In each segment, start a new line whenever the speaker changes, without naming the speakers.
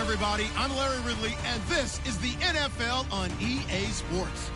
everybody. I'm Larry Ridley, and this is the NFL on EA Sports.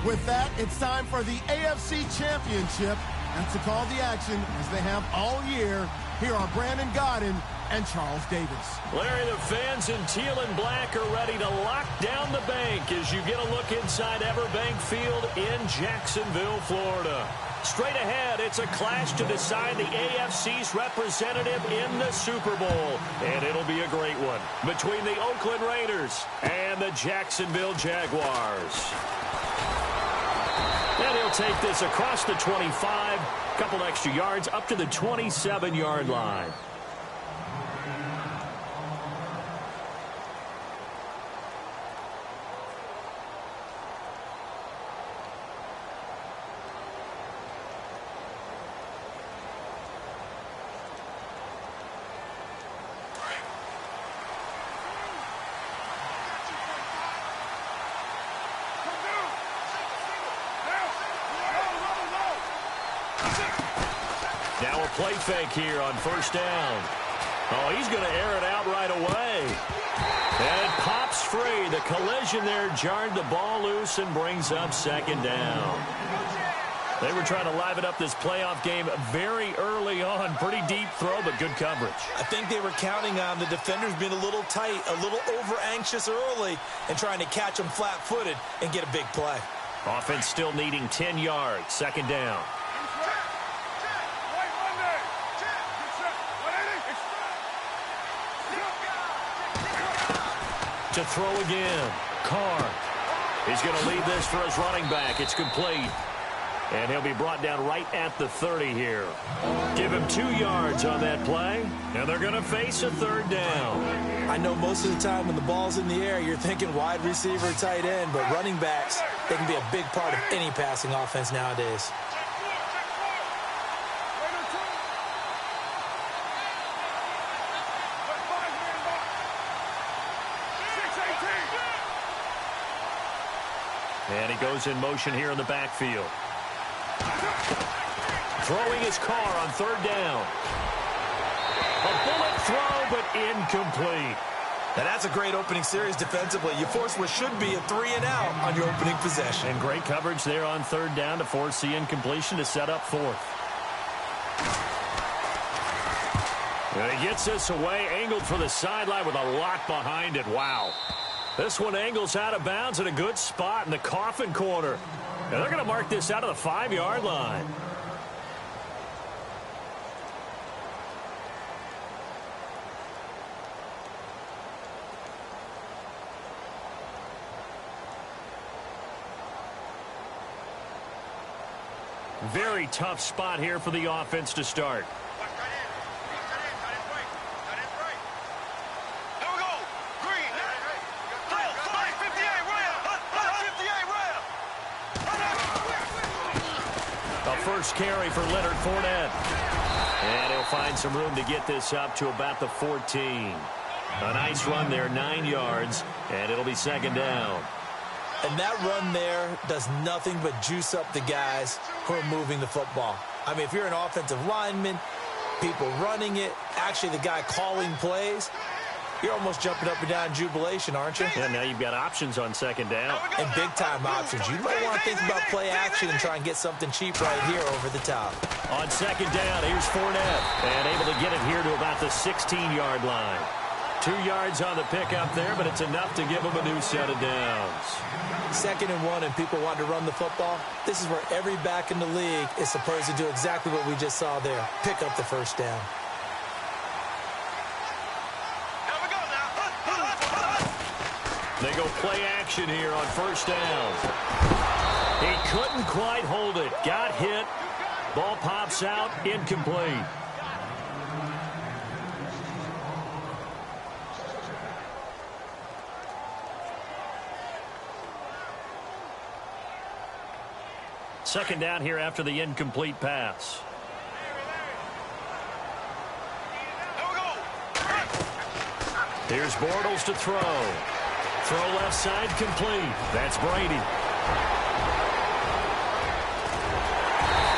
With that, it's time for the AFC Championship. And to call the action, as they have all year, here are Brandon Godden and Charles Davis.
Larry, the fans in teal and black are ready to lock down the bank as you get a look inside Everbank Field in Jacksonville, Florida. Straight ahead, it's a clash to decide the AFC's representative in the Super Bowl. And it'll be a great one between the Oakland Raiders and the Jacksonville Jaguars. And he'll take this across the 25, couple extra yards up to the 27-yard line. Now a play fake here on first down. Oh, he's going to air it out right away. And it pops free. The collision there jarred the ball loose and brings up second down. They were trying to liven up this playoff game very early on. Pretty deep throw, but good coverage.
I think they were counting on the defenders being a little tight, a little over-anxious early, and trying to catch them flat-footed and get a big play.
Offense still needing 10 yards. Second down. To throw again. Carr. He's going to lead this for his running back. It's complete. And he'll be brought down right at the 30 here. Give him 2 yards on that play. And they're going to face a third down.
I know most of the time when the ball's in the air, you're thinking wide receiver, tight end. But running backs, they can be a big part of any passing offense nowadays.
And he goes in motion here in the backfield. Throwing his Carr on third down. A bullet throw, but incomplete.
Now that's a great opening series defensively. You force what should be a 3-and-out on your opening possession.
And great coverage there on third down to force the incompletion to set up fourth. And he gets this away, angled for the sideline with a lot behind it. Wow. This one angles out of bounds at a good spot in the coffin corner. And they're going to mark this out of the 5-yard line. Very tough spot here for the offense to start. First carry for Leonard Fournette. And he'll find some room to get this up to about the 14. A nice run there, 9 yards, and it'll be second down.
And that run there does nothing but juice up the guys who are moving the football. I mean, if you're an offensive lineman, people running it, actually the guy calling plays, you're almost jumping up and down in jubilation, aren't you?
Yeah, now you've got options on second down.
And big-time options. You might want to think about play action and try and get something cheap right here over the top.
On second down, here's Fournette. And able to get it here to about the 16-yard line. 2 yards on the pickup there, but it's enough to give them a new set of downs.
2nd and 1, and people want to run the football. This is where every back in the league is supposed to do exactly what we just saw there. Pick up the first down.
They go play action here on first down. He couldn't quite hold it. Got hit. Ball pops out. Incomplete. Second down here after the incomplete pass. Here's Bortles to throw. Throw left side complete. That's Brady.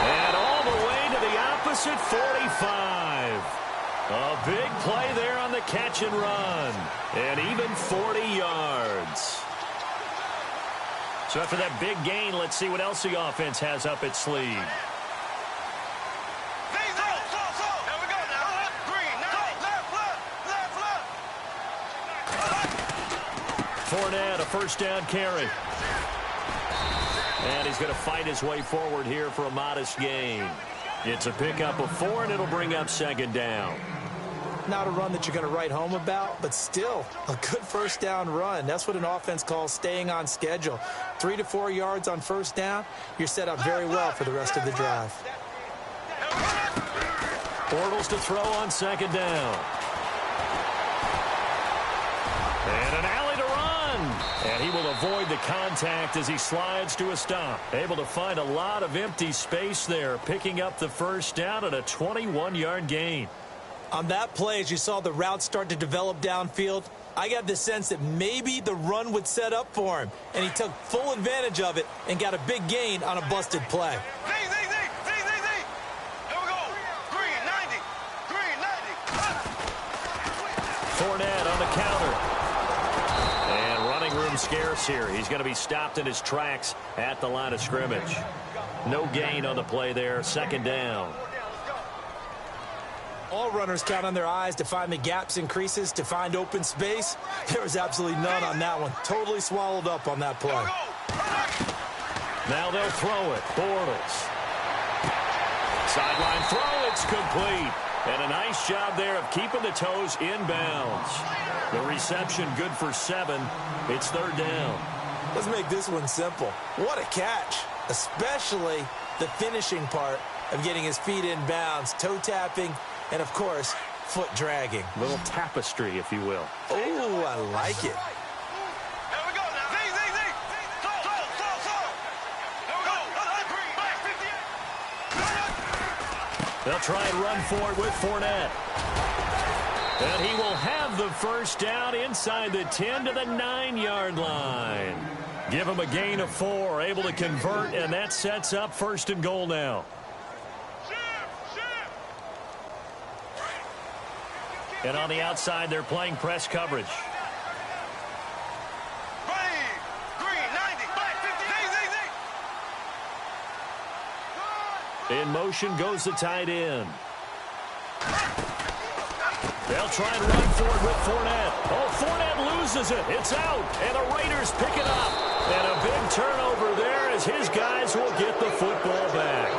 And all the way to the opposite 45. A big play there on the catch and run. And even 40 yards. So after that big gain, let's see what else the offense has up its sleeve. Fournette, a first down carry. And he's going to fight his way forward here for a modest gain. It's a pickup of 4, and it'll bring up second down.
Not a run that you're going to write home about, but still a good first down run. That's what an offense calls staying on schedule. 3 to 4 yards on first down, you're set up very well for the rest of the drive.
Bortles to throw on second down. And an alley to run. And he will avoid the contact as he slides to a stop. Able to find a lot of empty space there, picking up the first down and a 21-yard gain.
On that play, as you saw the route start to develop downfield, I got the sense that maybe the run would set up for him. And he took full advantage of it and got a big gain on a busted play.
Fournette on the counter. And running room scarce here. He's going to be stopped in his tracks at the line of scrimmage. No gain on the play there. Second down.
All runners count on their eyes to find the gaps and creases, to find open space. There was absolutely none on that one. Totally swallowed up on that play.
Now they'll throw it. Bortles. Sideline throw. It's complete. And a nice job there of keeping the toes inbounds. The reception good for 7. It's third down.
Let's make this one simple. What a catch, especially the finishing part of getting his feet inbounds, toe tapping, and, of course, foot dragging.
Little tapestry, if you will.
Oh, I like it.
They'll try and run for it with Fournette. And he will have the first down inside the 10 to the 9-yard line. Give him a gain of 4, able to convert, and that sets up first and goal now. And on the outside, they're playing press coverage. In motion goes the tight end. They'll try and run for it with Fournette. Oh, Fournette loses it. It's out. And the Raiders pick it up. And a big turnover there as his guys will get the football back.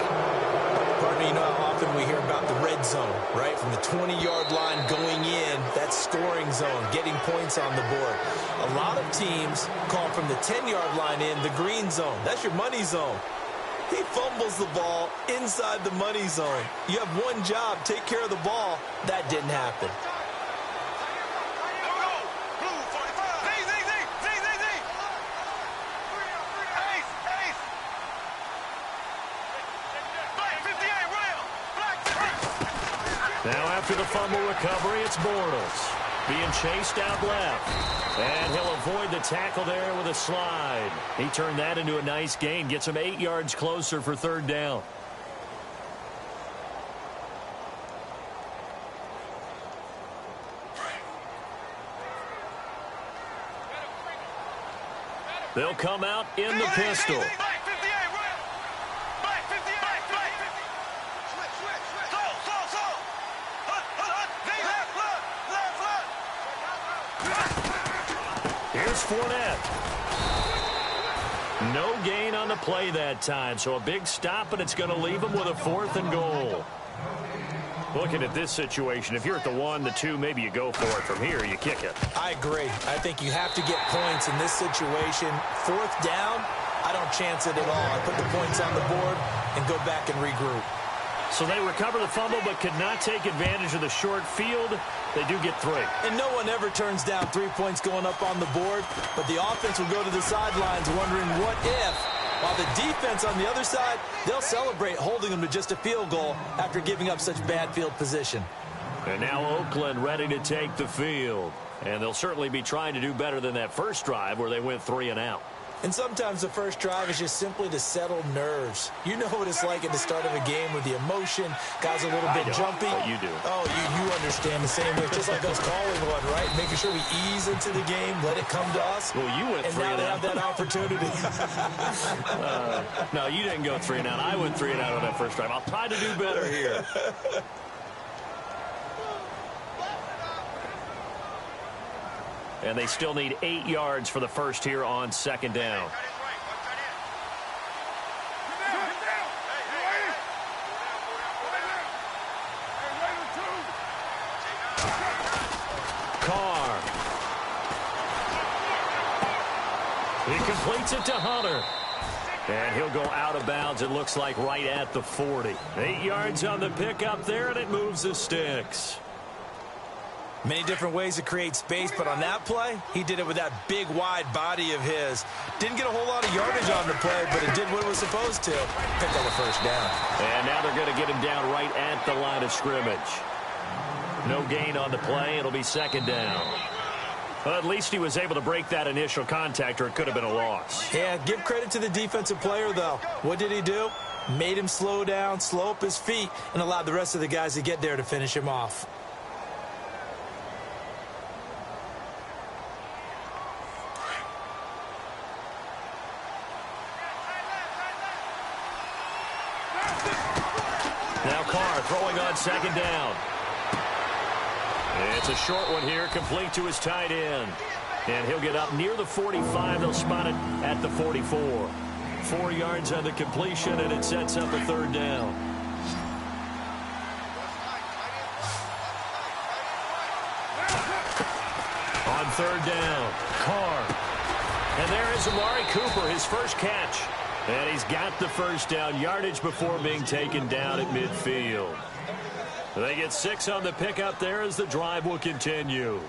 Pardon me, you know how often we hear about the red zone, right? From the 20-yard line going in, that scoring zone, getting points on the board. A lot of teams call from the 10-yard line in the green zone. That's your money zone. He fumbles the ball inside the money zone. You have one job, take care of the ball. That didn't happen.
Now after the fumble recovery, it's Bortles. Being chased out left. And he'll avoid the tackle there with a slide. He turned that into a nice gain. Gets him 8 yards closer for third down. They'll come out in the pistol. Here's Fournette. No gain on the play that time, so a big stop, and it's going to leave him with a 4th and goal. Looking at this situation, if you're at the 1, the 2, maybe you go for it. From here, you kick it.
I agree. I think you have to get points in this situation. 4th down, I don't chance it at all. I put the points on the board and go back and regroup.
So they recover the fumble but could not take advantage of the short field. They do get 3.
And no one ever turns down 3 points going up on the board, but the offense will go to the sidelines wondering what if. While the defense on the other side, they'll celebrate holding them to just a field goal after giving up such bad field position.
And now Oakland ready to take the field. And they'll certainly be trying to do better than that first drive where they went 3 and out.
And sometimes the first drive is just simply to settle nerves. You know what it's like at the start of a game with the emotion. Guys a little bit jumpy.
But you do.
Oh, you understand the same way. Just like us calling one, right? Making sure we ease into the game, let it come to us.
Well, you went 3 and out.
And now they have that opportunity.
No, you didn't go 3 and out. I went 3 and out on that first drive. I'll try to do better here. And they still need 8 yards for the first here on second down. Carr. He completes it to Hunter. And he'll go out of bounds, it looks like, right at the 40. 8 yards on the pickup there, and it moves the sticks.
Many different ways to create space, but on that play, he did it with that big, wide body of his. Didn't get a whole lot of yardage on the play, but it did what it was supposed to. Picked up the first down.
And now they're going to get him down right at the line of scrimmage. No gain on the play. It'll be second down. Well, at least he was able to break that initial contact, or it could have been a loss.
Yeah, give credit to the defensive player, though. What did he do? Made him slow down, slow up his feet, and allowed the rest of the guys to get there to finish him off.
Now Carr throwing on second down. It's a short one here, complete to his tight end. And he'll get up near the 45. They'll spot it at the 44. 4 yards on the completion, and it sets up a third down. On third down, Carr. And there is Amari Cooper, his first catch. And he's got the first down, yardage before being taken down at midfield. They get 6 on the pickup there as the drive will continue.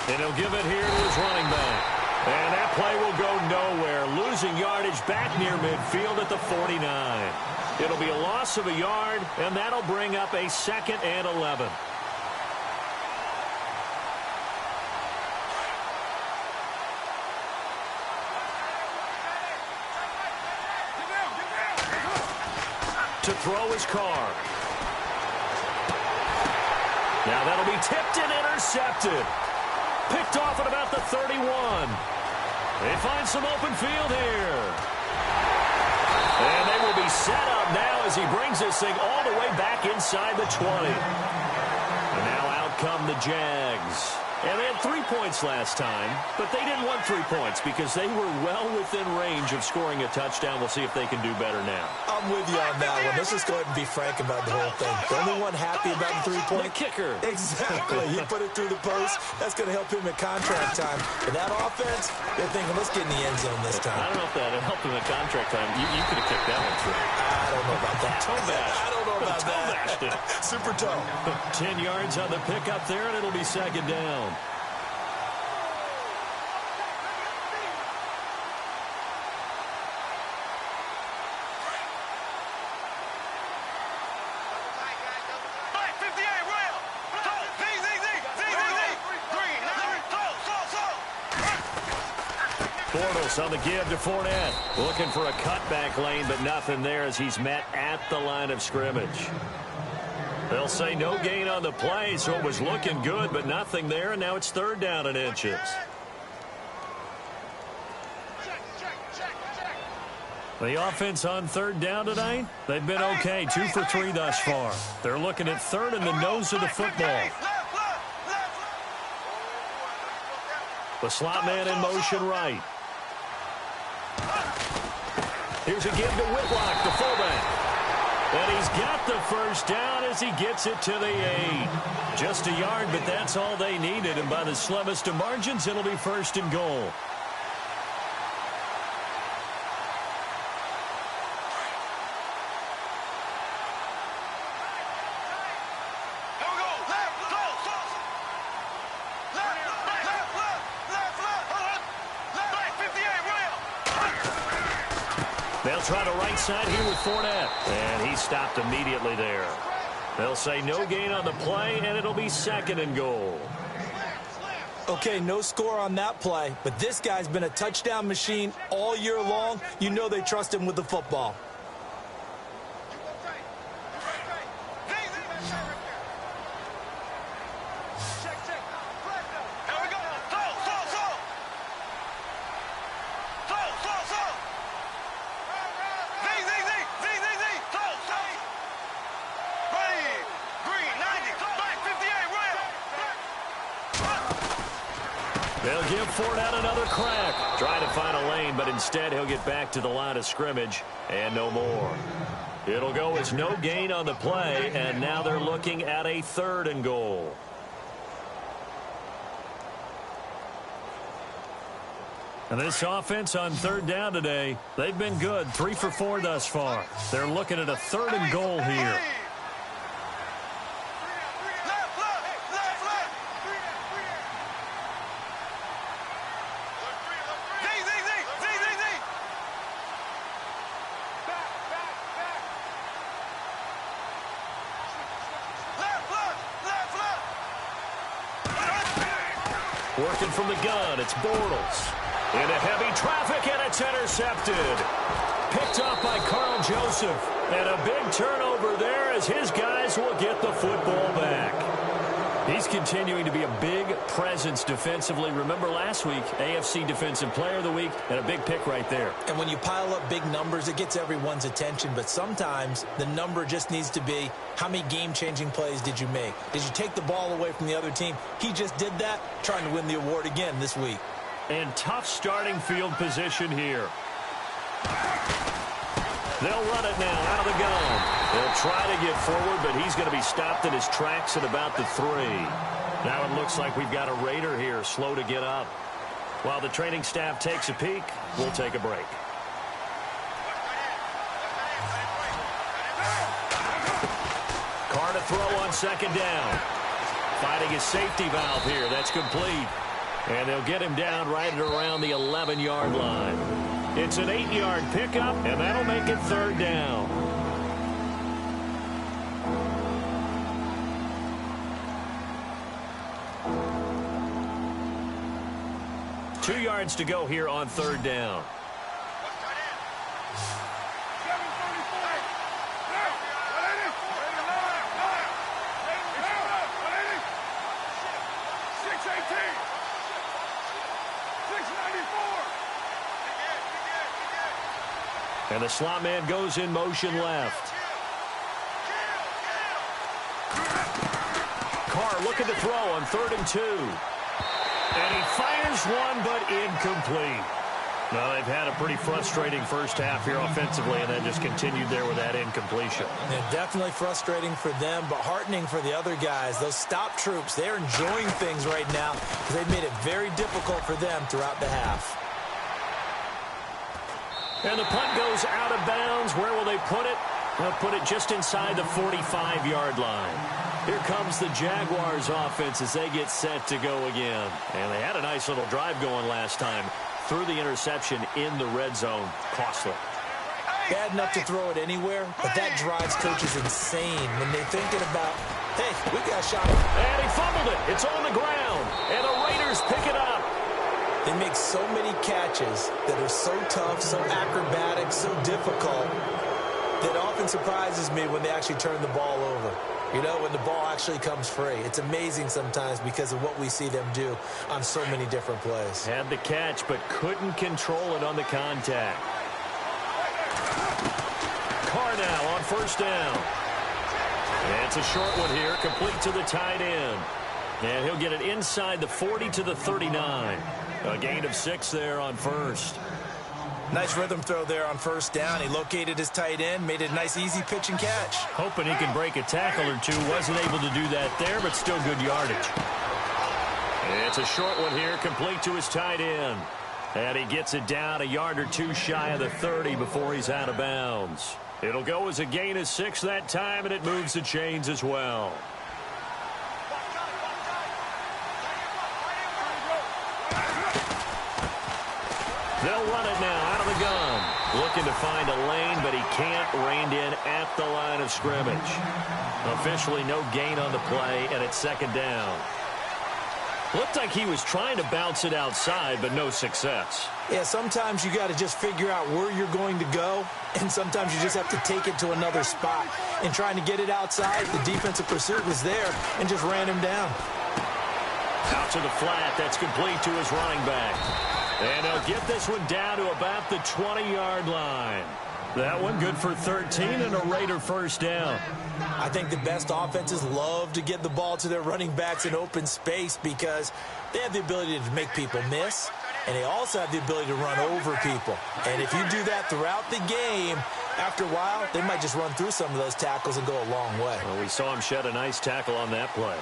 And he'll give it here to his running back. And that play will go nowhere, losing yardage back near midfield at the 49. It'll be a loss of a yard, and that'll bring up a 2nd and 11. To throw his Carr. Now that'll be tipped and intercepted. Picked off at about the 31. They find some open field here. And they will be set up now as he brings this thing all the way back inside the 20. And now out come the Jags. And they had 3 points last time, but they didn't want 3 points because they were well within range of scoring a touchdown. We'll see if they can do better now.
I'm with you on that one. Let's just go ahead and be frank about the whole thing. The only one happy about the 3-point.
The kicker.
Exactly. He put it through the post. That's going to help him at contract time. But that offense, they're thinking, let's get in the end zone this time.
I don't know if that helped him at contract time. You could have kicked that one through.
I don't know about that.
Toe bash.
I don't know about
toe bashed it.
Super toe.
10 yards on the pickup there, and it'll be second down. On the give to Fournette. Looking for a cutback lane, but nothing there as he's met at the line of scrimmage. They'll say no gain on the play, so it was looking good, but nothing there, and now it's third down and inches. The offense on third down tonight, they've been okay, 2 for 3 thus far. They're looking at third in the nose of the football. The slot man in motion right. Here's a give to Whitlock, the fullback. And he's got the first down as he gets it to the 8. Just a yard, but that's all they needed. And by the slimmest of margins, it'll be first and goal. They'll try to right side here with Fournette. And he stopped immediately there. They'll say no gain on the play, and it'll be 2nd and goal.
Okay, no score on that play, but this guy's been a touchdown machine all year long. You know they trust him with the football.
They'll give Fournette another crack. Trying to find a lane, but instead he'll get back to the line of scrimmage and no more. It'll go as no gain on the play, and now they're looking at a 3rd and goal. And this offense on 3rd down today, they've been good. 3 for 4 thus far. They're looking at a 3rd and goal here. Working from the gun, it's Bortles. Into heavy traffic, and it's intercepted. Picked up by Carl Joseph. And a big turnover there as his guys will get the football back. He's continuing to be a big presence defensively. Remember last week, AFC Defensive Player of the Week, and a big pick right there.
And when you pile up big numbers, it gets everyone's attention. But sometimes the number just needs to be, how many game-changing plays did you make? Did you take the ball away from the other team? He just did that, trying to win the award again this week.
And tough starting field position here. They'll run it now out of the gun. They'll try to get forward, but he's going to be stopped in his tracks at about the 3. Now it looks like we've got a Raider here, slow to get up. While the training staff takes a peek, we'll take a break. Carr to throw on 2nd down. Finding his safety valve here. That's complete. And they'll get him down right at around the 11-yard line. It's an 8-yard pickup, and that'll make it 3rd down. Two yards to go here on 3rd down. And the slot man goes in motion left. Carr looking to throw on 3rd and 2. And he fires one, but incomplete. Now, they've had a pretty frustrating first half here offensively, and then just continued there with that incompletion.
Yeah, definitely frustrating for them, but heartening for the other guys. Those stop troops, they're enjoying things right now because they've made it very difficult for them throughout the half.
And the punt goes out of bounds. Where will they put it? They'll put it just inside the 45-yard line. Here comes the Jaguars offense as they get set to go again. And they had a nice little drive going last time. Threw the interception in the red zone. Costly.
Bad enough to throw it anywhere, but that drives coaches insane when they're thinking about, hey, we got a shot.
And he fumbled it. It's on the ground. And the Raiders pick it up.
They make so many catches that are so tough, so acrobatic, so difficult, that often surprises me when they actually turn the ball over. You know, when the ball actually comes free. It's amazing sometimes because of what we see them do on so many different plays.
Had the catch, but couldn't control it on the contact. Carr now on 1st down. And it's a short one here, complete to the tight end. And he'll get it inside the 40 to the 39. A gain of 6 there on 1st.
Nice rhythm throw there on 1st down. He located his tight end, made it a nice easy pitch and catch.
Hoping he can break a tackle or two. Wasn't able to do that there, but still good yardage. And it's a short one here, complete to his tight end. And he gets it down a yard or two shy of the 30 before he's out of bounds. It'll go as a gain of 6 that time, and it moves the chains as well. They'll run it now out of the gun. Looking to find a lane, but he can't. Reined in at the line of scrimmage. Officially no gain on the play, and it's second down. Looked like he was trying to bounce it outside, but no success.
Yeah, sometimes you got to just figure out where you're going to go, and sometimes you just have to take it to another spot. And trying to get it outside, the defensive pursuit was there and just ran him down.
Out to the flat. That's complete to his running back. And he'll get this one down to about the 20-yard line. That one good for 13 and a Raider first down.
I think the best offenses love to get the ball to their running backs in open space because they have the ability to make people miss, and they also have the ability to run over people. And if you do that throughout the game, after a while, they might just run through some of those tackles and go a long way.
Well, we saw him shed a nice tackle on that play.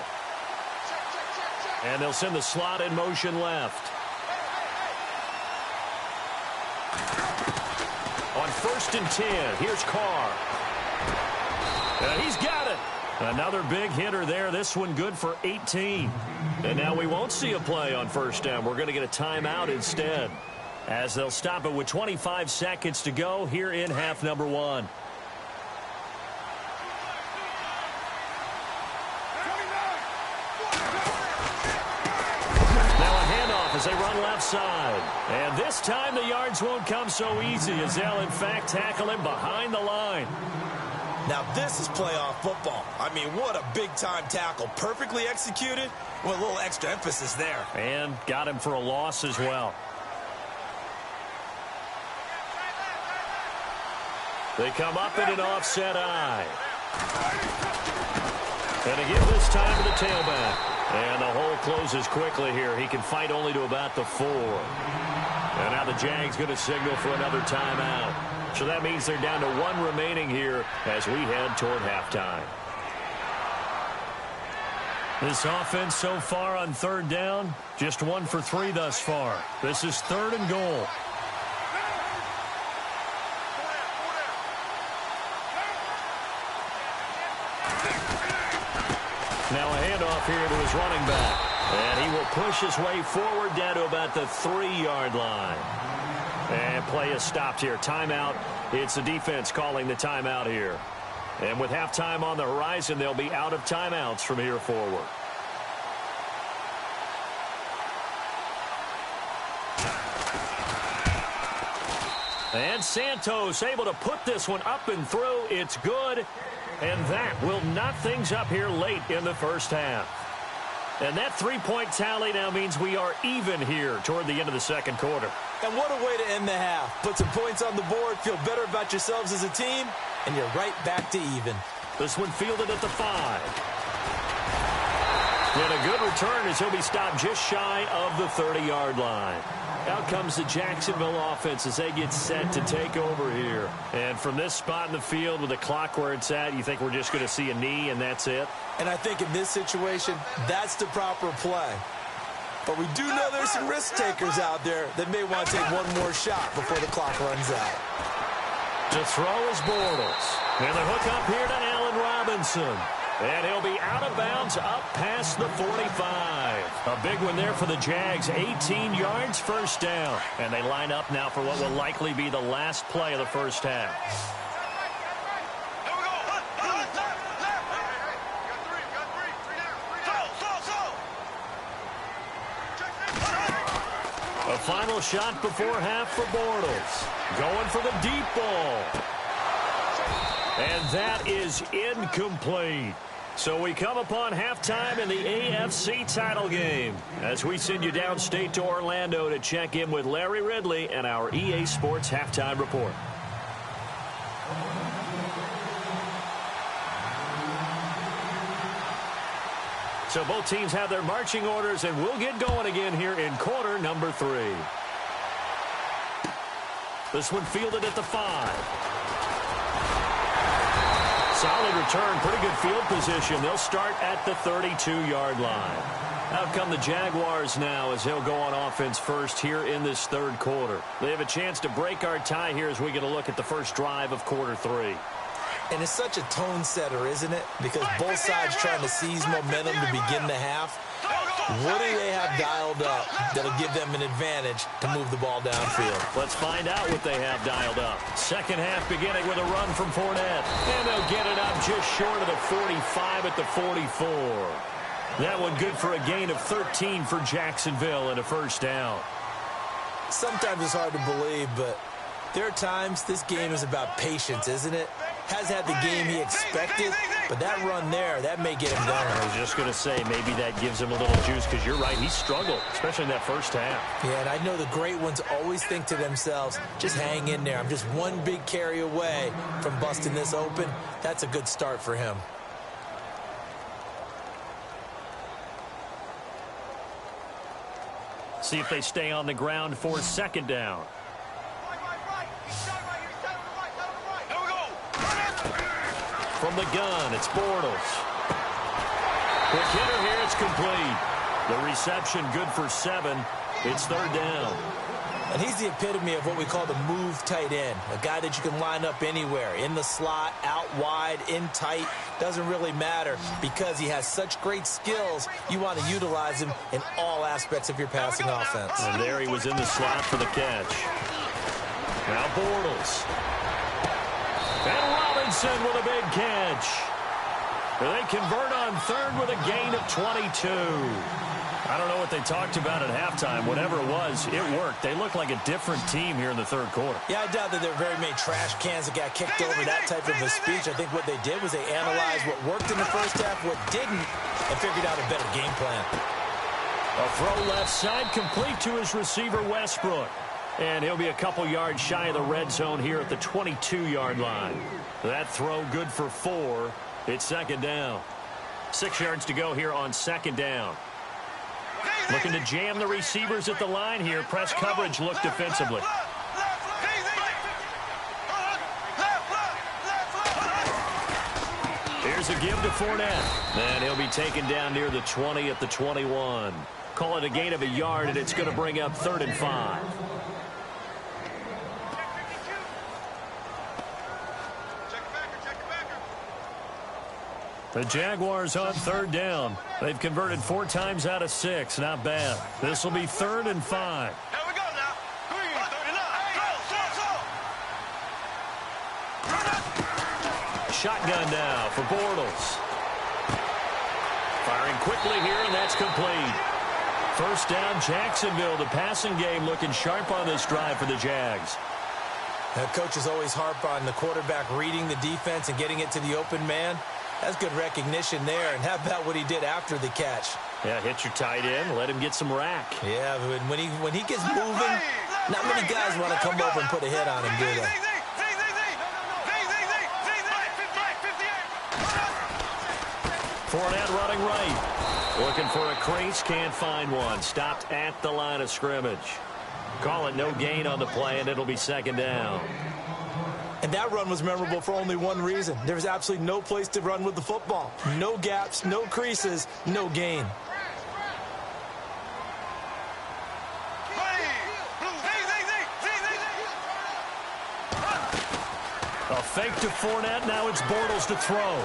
And they'll send the slot in motion left. On 1st and 10, here's Carr. And he's got it. Another big hitter there. This one good for 18. And now we won't see a play on first down. We're going to get a timeout instead, as they'll stop it with 25 seconds to go here in half number 1. As they run left side. And this time the yards won't come so easy, as they'll in fact tackle him behind the line.
Now this is playoff football. I mean, what a big-time tackle. Perfectly executed with a little extra emphasis there.
And got him for a loss as well. They come up in an offset eye. And again this time to the tailback. And the hole closes quickly here. He can fight only to about the 4. And now the Jags going to signal for another timeout. So that means they're down to 1 remaining here as we head toward halftime. This offense so far on 3rd down, just 1 for 3 thus far. This is 3rd and goal. Now a handoff here to his running back. And he will push his way forward down to about the 3-yard line. And play is stopped here. Timeout. It's the defense calling the timeout here. And with halftime on the horizon, they'll be out of timeouts from here forward. And Santos able to put this one up and through. It's good. And that will knot things up here late in the first half. And that 3-point tally now means we are even here toward the end of the second quarter.
And what a way to end the half. Put some points on the board, feel better about yourselves as a team, and you're right back to even.
This one fielded at the 5. And a good return as he'll be stopped just shy of the 30-yard line. Out comes the Jacksonville offense as they get set to take over here. And from this spot in the field with the clock where it's at, you think we're just going to see a knee and that's it?
And I think in this situation, that's the proper play. But we do know there's some risk takers out there that may want to take one more shot before the clock runs out.
To throw is Bortles. And the hook up here to Allen Robinson. And he'll be out of bounds up past the 45. A big one there for the Jags. 18 yards, first down. And they line up now for what will likely be the last play of the first half. A final shot before half for Bortles. Going for the deep ball. And that is incomplete. So we come upon halftime in the AFC title game as we send you downstate to Orlando to check in with Larry Ridley and our EA Sports Halftime Report. So both teams have their marching orders, and we'll get going again here in quarter number 3. This one fielded at the 5. Solid return, pretty good field position. They'll start at the 32-yard line. Out come the Jaguars now as they'll go on offense first here in this third quarter. They have a chance to break our tie here as we get a look at the first drive of quarter 3.
And it's such a tone setter, isn't it? Because both sides trying to seize momentum to begin the half. What do they have dialed up that'll give them an advantage to move the ball downfield?
Let's find out what they have dialed up. Second half beginning with a run from Fournette. And they'll get it up just short of the 45 at the 44. That one good for a gain of 13 for Jacksonville and a first down.
Sometimes it's hard to believe, but there are times this game is about patience, isn't it? Has had the game he expected, but that run there, that may get him down.
I was just going to say, maybe that gives him a little juice, because you're right, he struggled, especially in that first half.
Yeah, and I know the great ones always think to themselves, just hang in there. I'm just one big carry away from busting this open. That's a good start for him.
See if they stay on the ground for second down. From the gun, it's Bortles. Quick hitter here, it's complete. The reception good for 7. It's third down.
And he's the epitome of what we call the move tight end. A guy that you can line up anywhere. In the slot, out wide, in tight. Doesn't really matter because he has such great skills. You want to utilize him in all aspects of your passing offense.
And there he was in the slot for the catch. Now Bortles. And Robinson with a big catch. They convert on third with a gain of 22. I don't know what they talked about at halftime. Whatever it was, it worked. They look like a different team here in the third quarter.
Yeah, I doubt that there were very many trash cans that got kicked over, that type of a speech. I think what they did was they analyzed what worked in the first half, what didn't, and figured out a better game plan.
A throw left side complete to his receiver, Westbrook. And he'll be a couple yards shy of the red zone here at the 22-yard line. That throw good for 4. It's second down. 6 yards to go here on second down. Looking to jam the receivers at the line here. Press coverage look defensively. Here's a give to Fournette. And he'll be taken down near the 20 at the 21. Call it a gain of a yard, and it's going to bring up 3rd and 5. The Jaguars on third down. They've converted 4 times out of 6. Not bad. This will be 3rd and 5.
Here we go now.
Shotgun now for Bortles. Firing quickly here, and that's complete. First down, Jacksonville. The passing game looking sharp on this drive for the Jags.
Coaches always harp on the quarterback reading the defense and getting it to the open man. That's good recognition there. And how about what he did after the catch?
Yeah, hit your tight end, let him get some rack.
Yeah, when he gets moving, not many guys want to come over and put a hit on him, do they?
Fournette running right. Looking for a crease, can't find one. Stopped at the line of scrimmage. Call it no gain on the play, and it'll be second down.
And that run was memorable for only one reason. There was absolutely no place to run with the football. No gaps, no creases, no gain.
A fake to Fournette. Now it's Bortles to throw.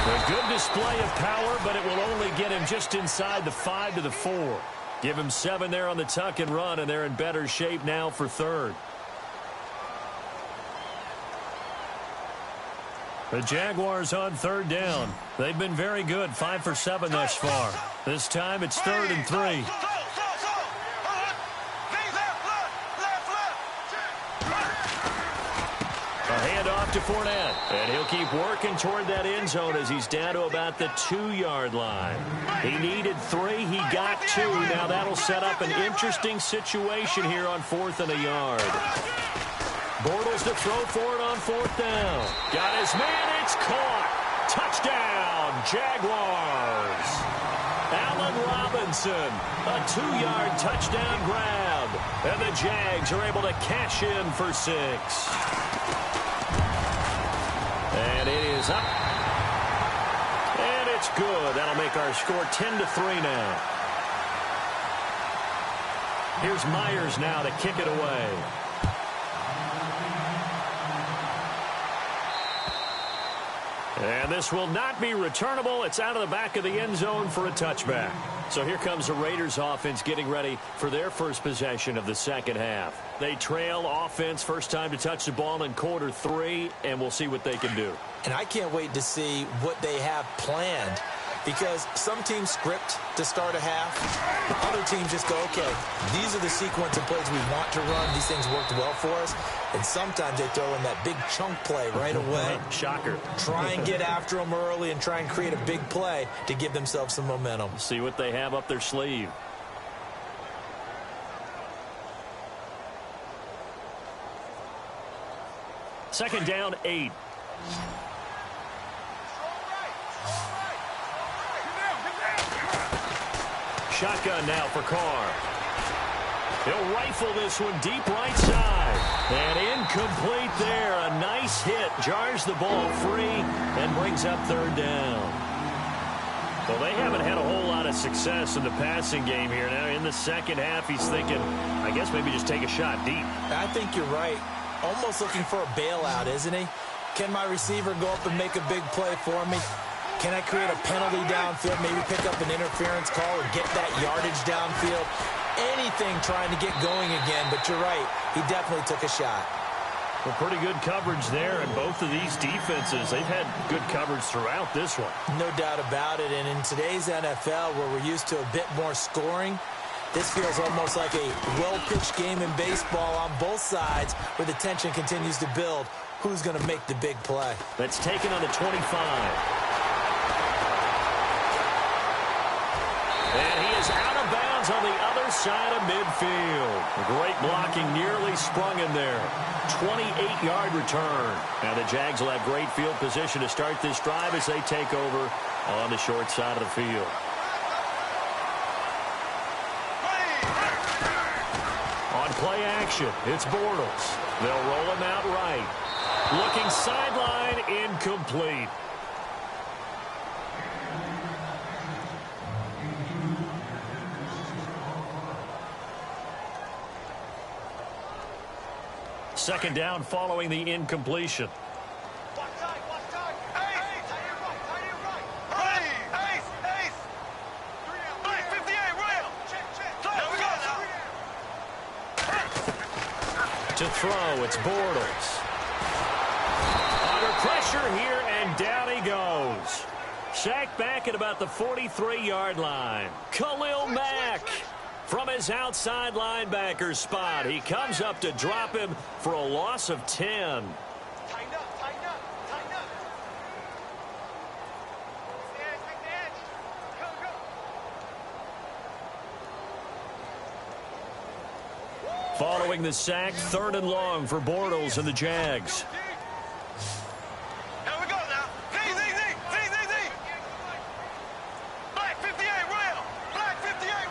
A good display of power, but it will only get him just inside the 5 to the 4. Give him 7 there on the tuck and run, and they're in better shape now for third. The Jaguars on third down. They've been very good, 5 for 7 thus far. This time it's 3rd and 3. A handoff to Fournette, and he'll keep working toward that end zone as he's down to about the 2-yard line. He needed 3, he got 2. Now that'll set up an interesting situation here on 4th and a yard. Bortles to throw for it on 4th down. Got his man, it's caught. Touchdown, Jaguars. Allen Robinson, a 2-yard touchdown grab. And the Jags are able to cash in for 6. And it is up. And it's good. That'll make our score 10-3 now. Here's Myers now to kick it away. And this will not be returnable. It's out of the back of the end zone for a touchback. So here comes the Raiders offense getting ready for their first possession of the second half. They trail offense, first time to touch the ball in quarter 3, and we'll see what they can do.
And I can't wait to see what they have planned, because some teams script to start a half. Other teams just go, okay, these are the sequence of plays we want to run. These things worked well for us. And sometimes they throw in that big chunk play right away.
Shocker.
Try and get after them early and try and create a big play to give themselves some momentum.
See what they have up their sleeve. Second down, 8. Shotgun now for Carr. He'll rifle this one deep right side. And incomplete there. A nice hit. Jars the ball free and brings up third down. Well, they haven't had a whole lot of success in the passing game here. Now, in the second half, he's thinking, I guess maybe just take a shot deep.
I think you're right. Almost looking for a bailout, isn't he? Can my receiver go up and make a big play for me? Can I create a penalty downfield, maybe pick up an interference call or get that yardage downfield? Anything trying to get going again, but you're right. He definitely took a shot.
Well, pretty good coverage there, and both of these defenses, they've had good coverage throughout this one.
No doubt about it, and in today's NFL, where we're used to a bit more scoring, this feels almost like a well-pitched game in baseball on both sides where the tension continues to build. Who's going to make the big play?
That's taken on the 25. And he is out of bounds on the other side of midfield. Great blocking, nearly sprung him there. 28-yard return. Now the Jags will have great field position to start this drive as they take over on the short side of the field. On play action, it's Bortles. They'll roll him out right. Looking sideline, incomplete. Second down following the incompletion. To throw, it's Bortles. Under pressure here, and down he goes. Sacked back at about the 43-yard line. Khalil Mack from his outside linebacker spot. He comes up to drop him for a loss of 10.
Tighten up, tighten up, tighten up. Take the edge. Go, go.
Following the sack, 3rd and long for Bortles and the Jags.
Here we go now. Z. Black 58, rail. Black 58.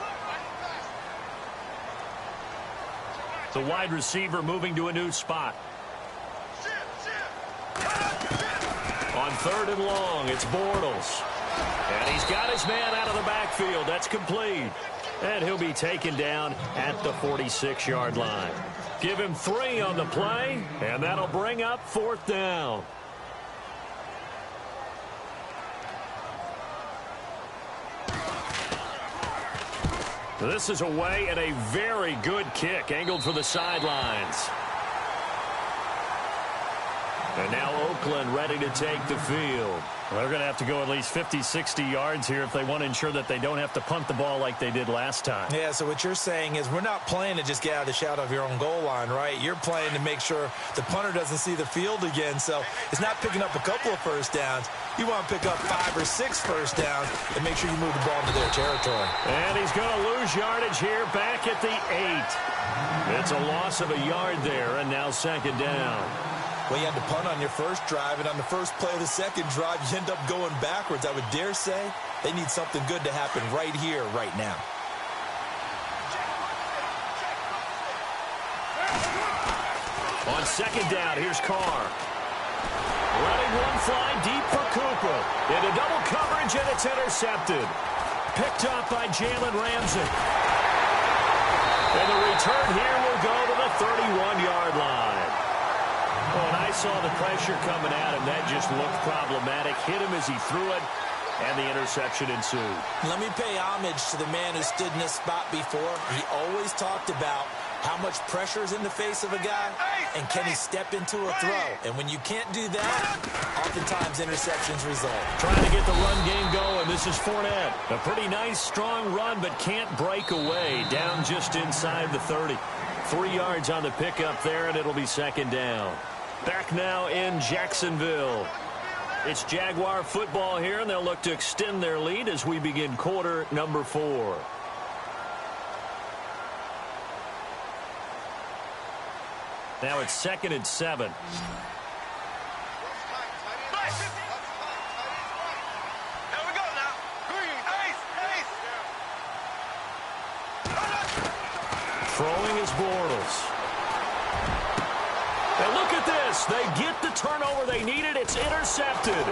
The wide receiver moving to a new spot. On 3rd and long, it's Bortles. And he's got his man out of the backfield. That's complete. And he'll be taken down at the 46-yard line. Give him 3 on the play, and that'll bring up 4th down. This is away, and a very good kick angled for the sidelines. And now Oakland ready to take the field. Well, they're going to have to go at least 50, 60 yards here if they want to ensure that they don't have to punt the ball like they did last time.
Yeah, so what you're saying is we're not playing to just get out of the shadow of your own goal line, right? You're playing to make sure the punter doesn't see the field again. So it's not picking up a couple of first downs. You want to pick up 5 or 6 first downs and make sure you move the ball into their territory.
And he's going to lose yardage here back at the 8. It's a loss of a yard there, and now 2nd down.
Well, you had to punt on your first drive, and on the first play of the second drive, you end up going backwards. I would dare say they need something good to happen right here, right now.
On 2nd down, here's Carr. Running one fly deep for Cooper. Into double coverage, and it's intercepted. Picked up by Jalen Ramsey. And the return here will go to the 31-yard line. Oh, I saw the pressure coming at him. That just looked problematic. Hit him as he threw it, and the interception ensued. Let me pay homage to the man who stood in this spot before. He always talked about how much pressure is in the face of a guy, and can he step into a throw? And when you can't do that, oftentimes interceptions result. Trying to get the run game going. This is Fournette. A pretty nice, strong run, but can't break away. Down just inside the 30. 3 yards on the pickup there, and it'll be second down. Back now in Jacksonville. It's Jaguar football here, and they'll look to extend their lead as we begin quarter number 4. Now it's 2nd and 7.
Here we go now. Ace.
Throwing is Bortles. And look at this. They get the turnover they needed. It's intercepted.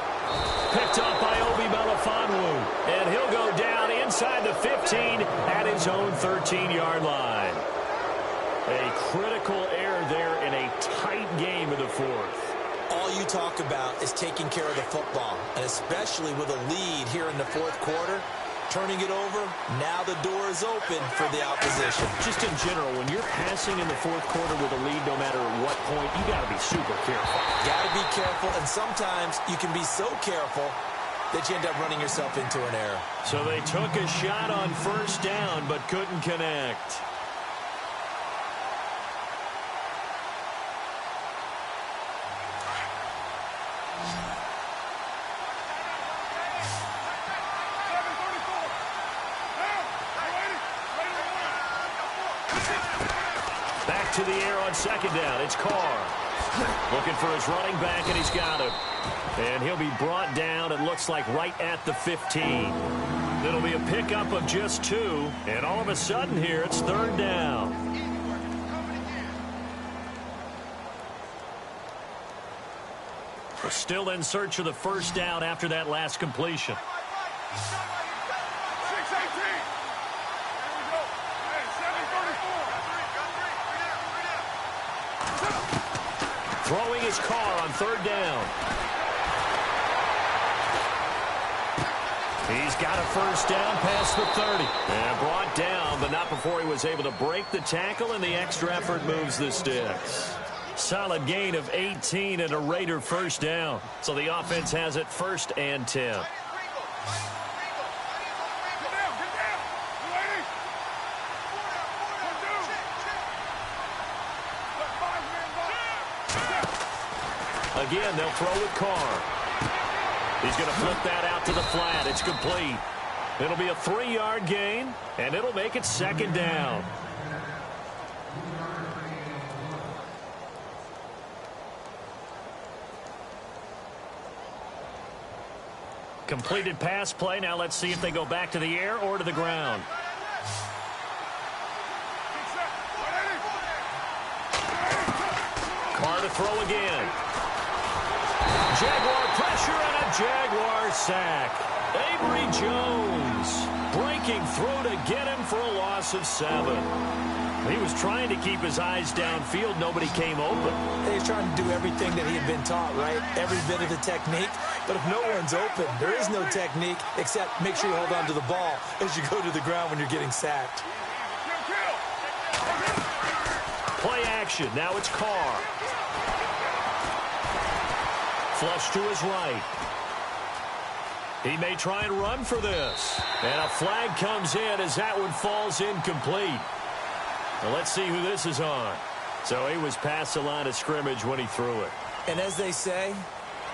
Picked up by Obi Melifonwu. And he'll go down inside the 15 at his own 13-yard line. A critical error there in a tight game in the 4th. All you talk about is taking care of the football, and especially with a lead here in the 4th quarter. Turning it over, now the door is open for the opposition. Just in general, when you're passing in the 4th quarter with a lead, no matter what point, you got to be super careful. Got to be careful, and sometimes you can be so careful that you end up running yourself into an error. So they took a shot on 1st down, but couldn't connect. To the air on 2nd down. It's Carr. Looking for his running back, and he's got him. And he'll be brought down, it looks like, right at the 15. It'll be a pickup of just 2. And all of a sudden here, it's 3rd down. We're still in search of the 1st down after that last completion. Throwing his Carr on 3rd down. He's got a 1st down past the 30. And brought down, but not before he was able to break the tackle, and the extra effort moves the sticks. Solid gain of 18 and a Raider 1st down. So the offense has it 1st and 10. Again, they'll throw with Carr. He's going to flip that out to the flat. It's complete. It'll be a 3-yard gain, and it'll make it 2nd down. Completed pass play. Now let's see if they go back to the air or to the ground. Carr to throw again. Jaguar pressure and a Jaguar sack. Avery Jones breaking through to get him for a loss of 7. He was trying to keep his eyes downfield. Nobody came open.
He's trying to do everything that he had been taught, right? Every bit of the technique. But if no one's open, there is no technique except make sure you hold on to the ball as you go to the ground when you're getting sacked.
Play action. Now it's Carr. Flush to his right. He may try and run for this. And a flag comes in as that one falls incomplete. Well, let's see who this is on. So he was past the line of scrimmage when he threw it.
And as they say,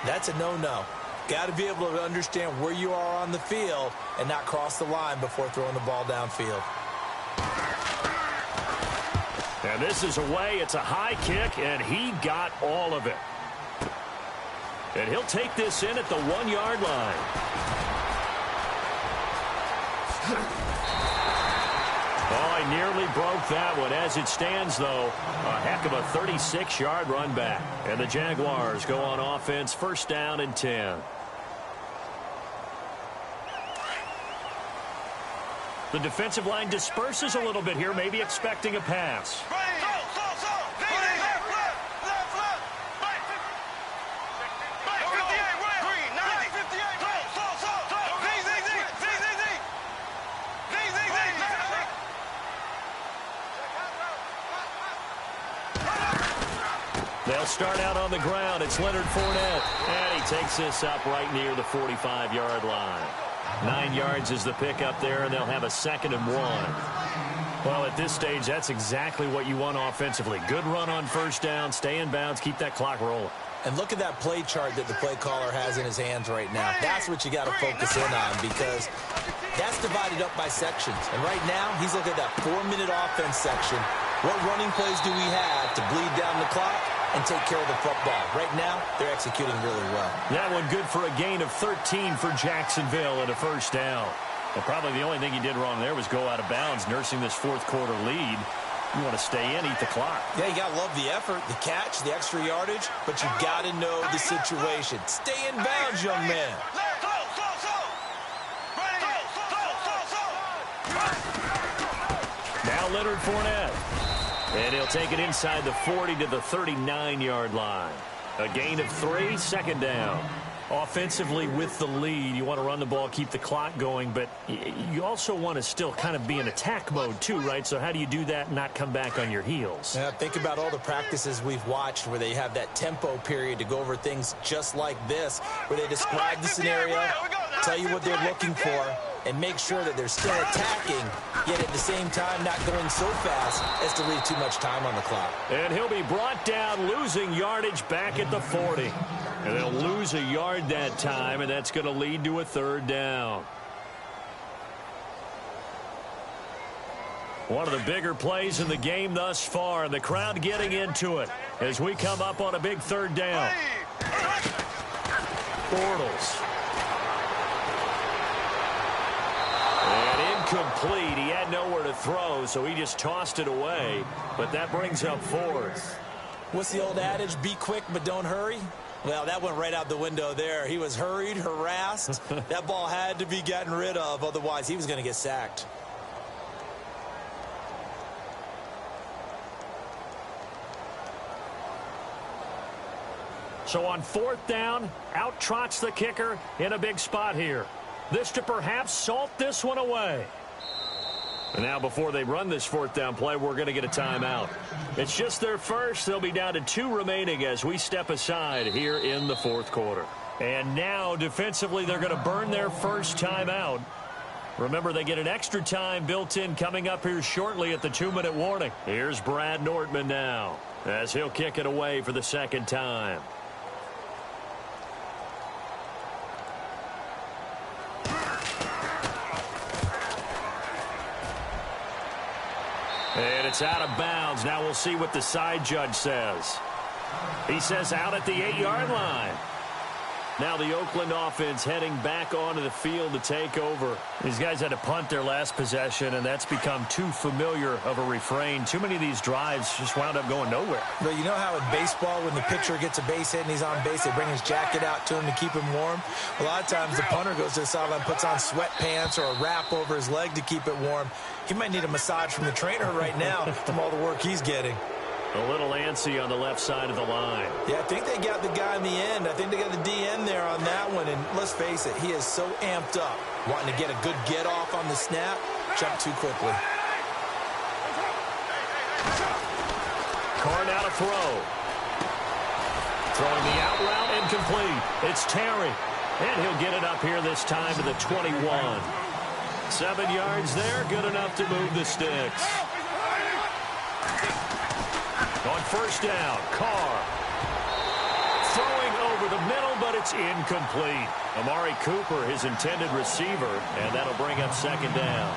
that's a no-no. Got to be able to understand where you are on the field and not cross the line before throwing the ball downfield.
And this is away. It's a high kick, and he got all of it. And he'll take this in at the 1-yard line. Oh, he nearly broke that one. As it stands, though, a heck of a 36-yard run back. And the Jaguars go on offense, 1st down and 10. The defensive line disperses a little bit here, maybe expecting a pass. They'll start out on the ground. It's Leonard Fournette. And he takes this up right near the 45-yard line. 9 yards is the pickup there, and they'll have a 2nd and 1. Well, at this stage, that's exactly what you want offensively. Good run on first down, stay in bounds, keep that clock rolling.
And look at that play chart that the play caller has in his hands right now. That's what you got to focus in on, because that's divided up by sections. And right now, he's looking at that 4-minute offense section. What running plays do we have to bleed down the clock and take care of the football? Right now, they're executing really well.
That one good for a gain of 13 for Jacksonville and a first down. And probably the only thing he did wrong there was go out of bounds, nursing this fourth-quarter lead. You want to stay in, eat the clock.
Yeah, you got to love the effort, the catch, the extra yardage, but you got to know the situation. Stay in bounds, young man.
Now Leonard Fournette. And he'll take it inside the 40 to the 39-yard line. A gain of 3, 2nd down. Offensively with the lead, you want to run the ball, keep the clock going, but you also want to still kind of be in attack mode too, right? So how do you do that and not come back on your heels?
Yeah, think about all the practices we've watched where they have that tempo period to go over things just like this, where they describe the scenario, tell you what they're looking for, and make sure that they're still attacking, yet at the same time not going so fast as to leave too much time on the clock.
And he'll be brought down, losing yardage back at the 40. And they'll lose a yard that time, and that's going to lead to a 3rd down. One of the bigger plays in the game thus far, and the crowd getting into it as we come up on a big 3rd down. Bortles. And incomplete. He had nowhere to throw, so he just tossed it away. But that brings up 4th.
What's the old adage? Be quick, but don't hurry. Well, that went right out the window there. He was hurried, harassed. That ball had to be gotten rid of, otherwise he was going to get sacked.
So on 4th down, out trots the kicker in a big spot here. This to perhaps salt this one away. And now before they run this 4th down play, we're going to get a timeout. It's just their first. They'll be down to 2 remaining as we step aside here in the 4th quarter. And now defensively, they're going to burn their first timeout. Remember, they get an extra time built in coming up here shortly at the 2-minute warning. Here's Brad Nortman now as he'll kick it away for the 2nd time. And it's out of bounds. Now we'll see what the side judge says. He says out at the 8-yard line. Now the Oakland offense heading back onto the field to take over. These guys had to punt their last possession, and that's become too familiar of a refrain. Too many of these drives just wound up going nowhere.
But you know how in baseball, when the pitcher gets a base hit and he's on base, they bring his jacket out to him to keep him warm? A lot of times the punter goes to the sideline, puts on sweatpants or a wrap over his leg to keep it warm. He might need a massage from the trainer right now from all the work he's getting.
A little antsy on the left side of the line.
Yeah, I think they got the guy in the end. I think they got the DN there on that one. And let's face it, he is so amped up, wanting to get a good get off on the snap, jump too quickly.
Carr now to throw. Throwing the out route, incomplete. It's Terry. And he'll get it up here this time to the 21. 7 yards there, good enough to move the sticks. On first down, Carr. Throwing over the middle, but it's incomplete. Amari Cooper, his intended receiver, and that'll bring up 2nd down.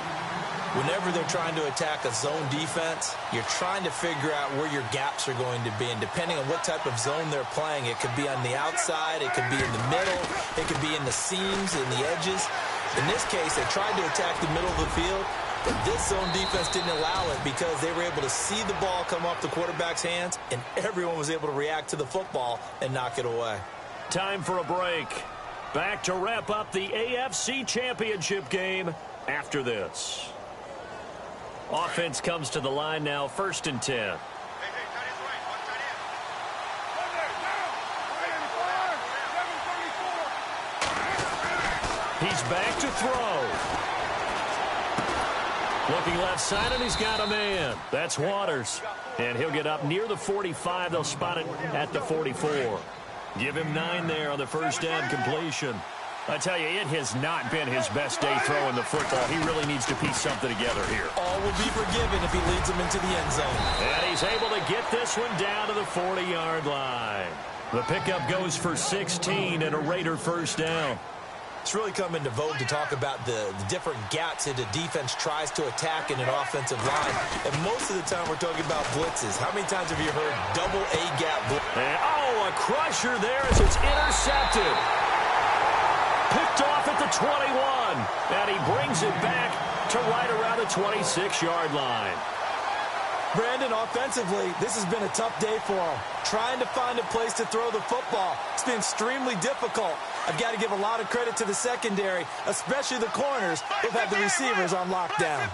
Whenever they're trying to attack a zone defense, you're trying to figure out where your gaps are going to be. And depending on what type of zone they're playing, it could be on the outside, it could be in the middle, it could be in the seams, in the edges. In this case, they tried to attack the middle of the field, but this zone defense didn't allow it because they were able to see the ball come off the quarterback's hands, and everyone was able to react to the football and knock it away.
Time for a break. Back to wrap up the AFC Championship game after this. Offense comes to the line now, 1st and 10. He's back to throw. Looking left side, and he's got a man. That's Waters. And he'll get up near the 45. They'll spot it at the 44. Give him 9 there on the first down completion. I tell you, it has not been his best day throwing the football. He really needs to piece something together here.
All will be forgiven if he leads them into the end zone.
And he's able to get this one down to the 40-yard line. The pickup goes for 16 and a Raider first down.
It's really come into vogue to talk about the different gaps that a defense tries to attack in an offensive line. And most of the time we're talking about blitzes. How many times have you heard double A-gap blitz?
And, a crusher there as it's intercepted. Picked off at the 21. And he brings it back to right around the 26-yard line.
Brandon, offensively, this has been a tough day for him. Trying to find a place to throw the football. It's been extremely difficult. I've got to give a lot of credit to the secondary, especially the corners who've had the receivers on lockdown.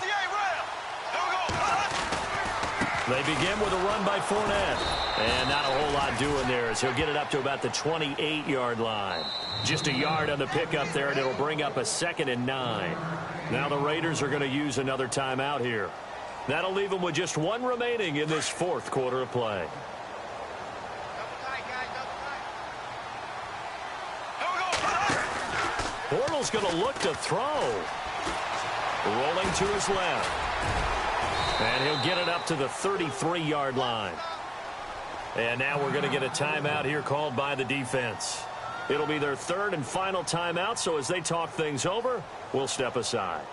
They begin with a run by Fournette. And not a whole lot doing there as he'll get it up to about the 28-yard line. Just a yard on the pickup there, and it'll bring up a 2nd and 9. Now the Raiders are going to use another timeout here. That'll leave them with just 1 remaining in this 4th quarter of play. Bortles going to look to throw. Rolling to his left. And he'll get it up to the 33-yard line. And now we're going to get a timeout here called by the defense. It'll be their 3rd and final timeout, so as they talk things over, we'll step aside.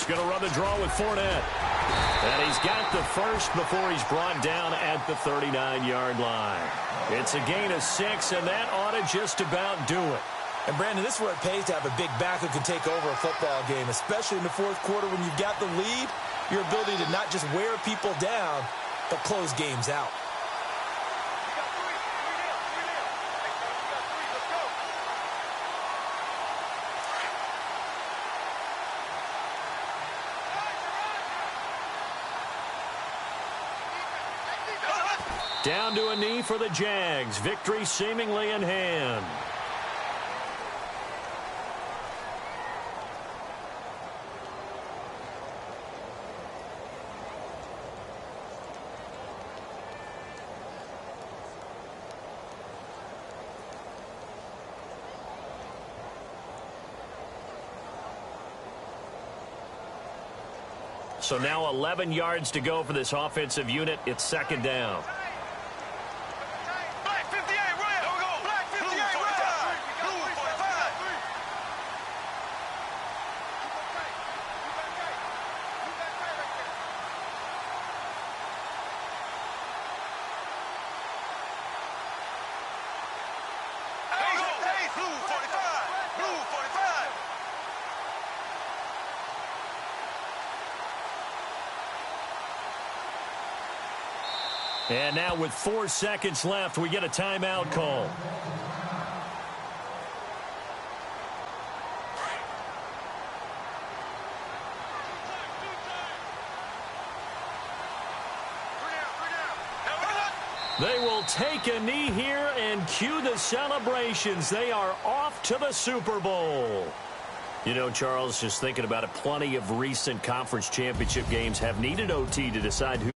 Going to run the draw with Fournette. And he's got the first before he's brought down at the 39-yard line. It's a gain of 6, and that ought to just about do it.
And, Brandon, this is where it pays to have a big back who can take over a football game, especially in the 4th quarter when you've got the lead, your ability to not just wear people down, but close games out.
Down to a knee for the Jags. Victory seemingly in hand. So now 11 yards to go for this offensive unit. It's 2nd down. And now with 4 seconds left, we get a timeout call. They will take a knee here and cue the celebrations. They are off to the Super Bowl. You know, Charles, just thinking about it, plenty of recent conference championship games have needed OT to decide who